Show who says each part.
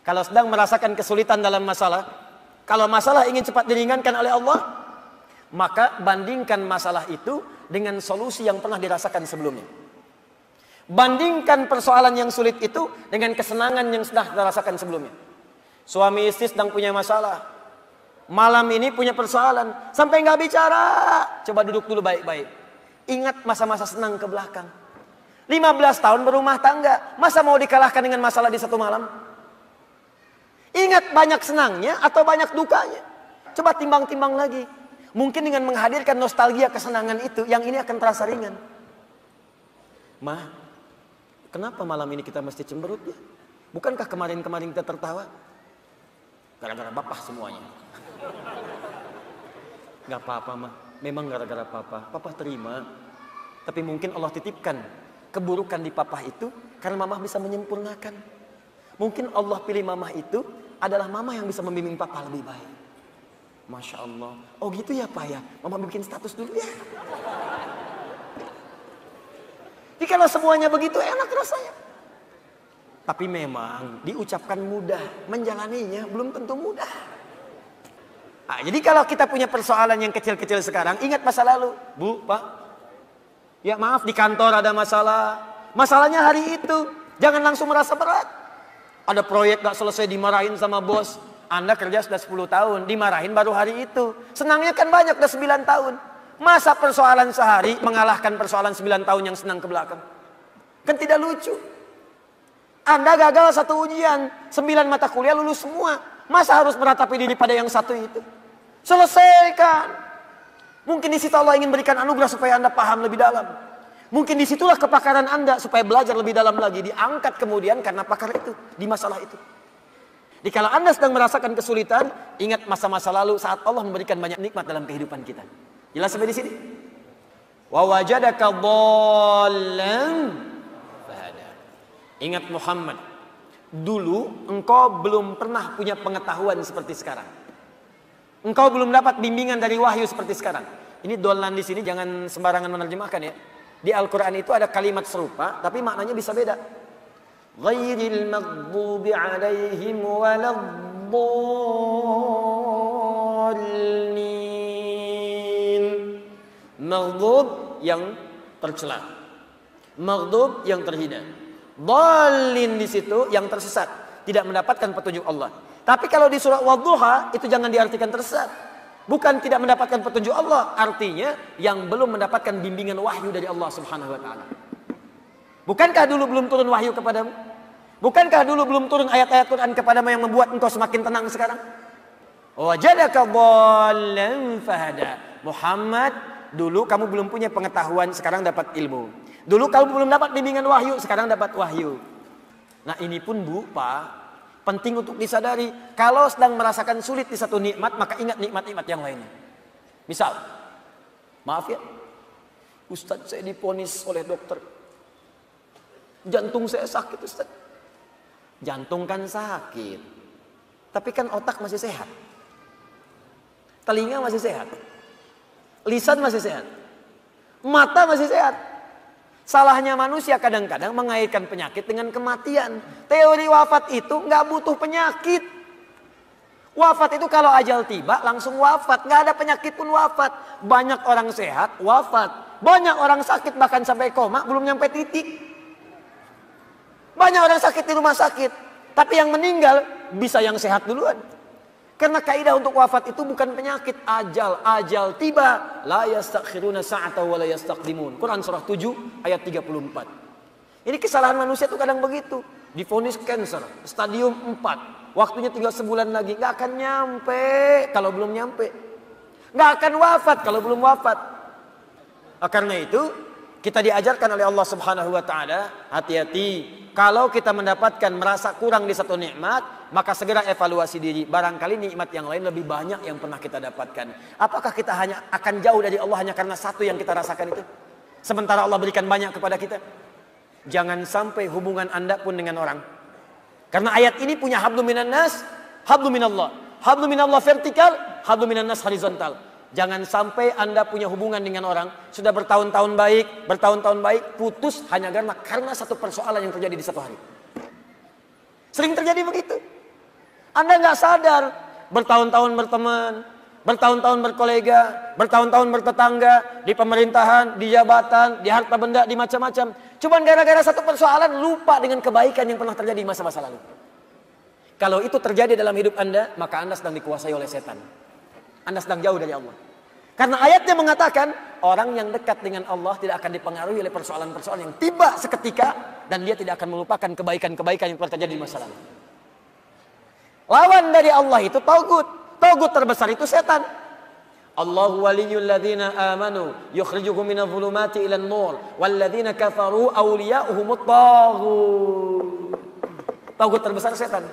Speaker 1: Kalau sedang merasakan kesulitan dalam masalah, kalau masalah ingin cepat diringankan oleh Allah, maka bandingkan masalah itu dengan solusi yang pernah dirasakan sebelumnya. Bandingkan persoalan yang sulit itu dengan kesenangan yang sudah dirasakan sebelumnya. Suami istri sedang punya masalah, malam ini punya persoalan, sampai nggak bicara. Coba duduk dulu baik-baik. Ingat masa-masa senang ke belakang. 15 tahun berumah tangga, masa mau dikalahkan dengan masalah di satu malam? Ingat banyak senangnya atau banyak dukanya. Coba timbang-timbang lagi. Mungkin dengan menghadirkan nostalgia kesenangan itu, yang ini akan terasa ringan. Ma, kenapa malam ini kita mesti cemberut ya? Bukankah kemarin-kemarin kita tertawa? Gara-gara bapak semuanya. Gak apa-apa mah, memang gara-gara papa. Papa terima. Tapi mungkin Allah titipkan keburukan di papa itu karena mama bisa menyempurnakan. Mungkin Allah pilih mama itu adalah mama yang bisa membimbing papa lebih baik. Masya Allah. Oh gitu ya Pak ya. Mama bikin status dulu ya. Jadi kalau semuanya begitu enak rasanya. Tapi memang diucapkan mudah, menjalaninya belum tentu mudah. Nah, jadi kalau kita punya persoalan yang kecil-kecil sekarang, ingat masa lalu. Bu, Pak. Ya maaf di kantor ada masalah. Masalahnya hari itu. Jangan langsung merasa berat. Ada proyek gak selesai dimarahin sama bos. Anda kerja sudah 10 tahun, dimarahin baru hari itu. Senangnya kan banyak, udah 9 tahun. Masa persoalan sehari mengalahkan persoalan 9 tahun yang senang ke belakang? Kan tidak lucu. Anda gagal satu ujian, 9 mata kuliah lulus semua. Masa harus meratapi diri pada yang satu itu? Selesaikan. Mungkin di situ Allah ingin berikan anugerah supaya Anda paham lebih dalam. Mungkin disitulah kepakaran Anda supaya belajar lebih dalam lagi. Diangkat kemudian karena pakar itu, di masalah itu. Jadi kalau Anda sedang merasakan kesulitan, ingat masa-masa lalu saat Allah memberikan banyak nikmat dalam kehidupan kita. Jelas sampai di sini? Wa wajadaka dhallan fahada. Ingat Muhammad, dulu engkau belum pernah punya pengetahuan seperti sekarang. Engkau belum dapat bimbingan dari wahyu seperti sekarang. Ini dhallan di sini jangan sembarangan menerjemahkan ya. Di Al-Qur'an itu ada kalimat serupa tapi maknanya bisa beda. Ghairil maghdubi alaihim waladdallin. Maghdub yang tercela, maghdub yang terhina, dhalin di situ yang tersesat, tidak mendapatkan petunjuk Allah. Tapi kalau di surah Wadduha itu jangan diartikan tersesat. Bukan tidak mendapatkan petunjuk Allah, artinya yang belum mendapatkan bimbingan wahyu dari Allah Subhanahu wa taala. Bukankah dulu belum turun wahyu kepadamu? Bukankah dulu belum turun ayat-ayat Quran kepadamu yang membuat engkau semakin tenang sekarang? Wajadaka dhallan fahada. Muhammad, dulu kamu belum punya pengetahuan, sekarang dapat ilmu. Dulu kamu belum dapat bimbingan wahyu, sekarang dapat wahyu. Nah ini pun Bu, Pak, penting untuk disadari. Kalau sedang merasakan sulit di satu nikmat, maka ingat nikmat-nikmat yang lainnya. Misal, maaf ya, Ustadz saya diponis oleh dokter, jantung saya sakit Ustaz. Jantung kan sakit, tapi kan otak masih sehat. Telinga masih sehat. Lisan masih sehat. Mata masih sehat. Salahnya manusia kadang-kadang mengaitkan penyakit dengan kematian. Teori wafat itu nggak butuh penyakit. Wafat itu kalau ajal tiba langsung wafat. Nggak ada penyakit pun wafat. Banyak orang sehat wafat. Banyak orang sakit bahkan sampai koma belum nyampe titik. Banyak orang sakit di rumah sakit, tapi yang meninggal bisa yang sehat duluan. Karena kaidah untuk wafat itu bukan penyakit, ajal. Ajal tiba, la yastakhiruna sa'ata wa la yastaqdimun. Quran surah 7 ayat 34. Ini kesalahan manusia itu kadang begitu. Divonis cancer, stadium 4. Waktunya tinggal sebulan lagi, nggak akan nyampe kalau belum nyampe. Nggak akan wafat kalau belum wafat. Karena itu kita diajarkan oleh Allah Subhanahu wa taala, hati-hati kalau kita mendapatkan merasa kurang di satu nikmat, maka segera evaluasi diri. Barangkali nikmat yang lain lebih banyak yang pernah kita dapatkan. Apakah kita hanya akan jauh dari Allah hanya karena satu yang kita rasakan itu? Sementara Allah berikan banyak kepada kita. Jangan sampai hubungan Anda pun dengan orang. Karena ayat ini punya hablum minan nas, hablum minallah. Hablum minallah vertikal, hablum minan nas horizontal. Jangan sampai Anda punya hubungan dengan orang sudah bertahun-tahun baik, putus hanya karena satu persoalan yang terjadi di satu hari. Sering terjadi begitu. Anda nggak sadar, bertahun-tahun berteman, bertahun-tahun berkolega, bertahun-tahun bertetangga, di pemerintahan, di jabatan, di harta benda, di macam-macam. Cuman gara-gara satu persoalan lupa dengan kebaikan yang pernah terjadi di masa-masa lalu. Kalau itu terjadi dalam hidup Anda, maka Anda sedang dikuasai oleh setan. Anda sedang jauh dari Allah. Karena ayatnya mengatakan, orang yang dekat dengan Allah tidak akan dipengaruhi oleh persoalan-persoalan yang tiba seketika, dan dia tidak akan melupakan kebaikan-kebaikan yang pernah terjadi di masa lalu. Lawan dari Allah itu tagut. Tagut terbesar itu setan. Allahu waliyul ladzina amanu yukhrijuhum minadh dhulumati ilan nur wal ladzina kafaru awliya'uhumut taghut. Tagut terbesar setan.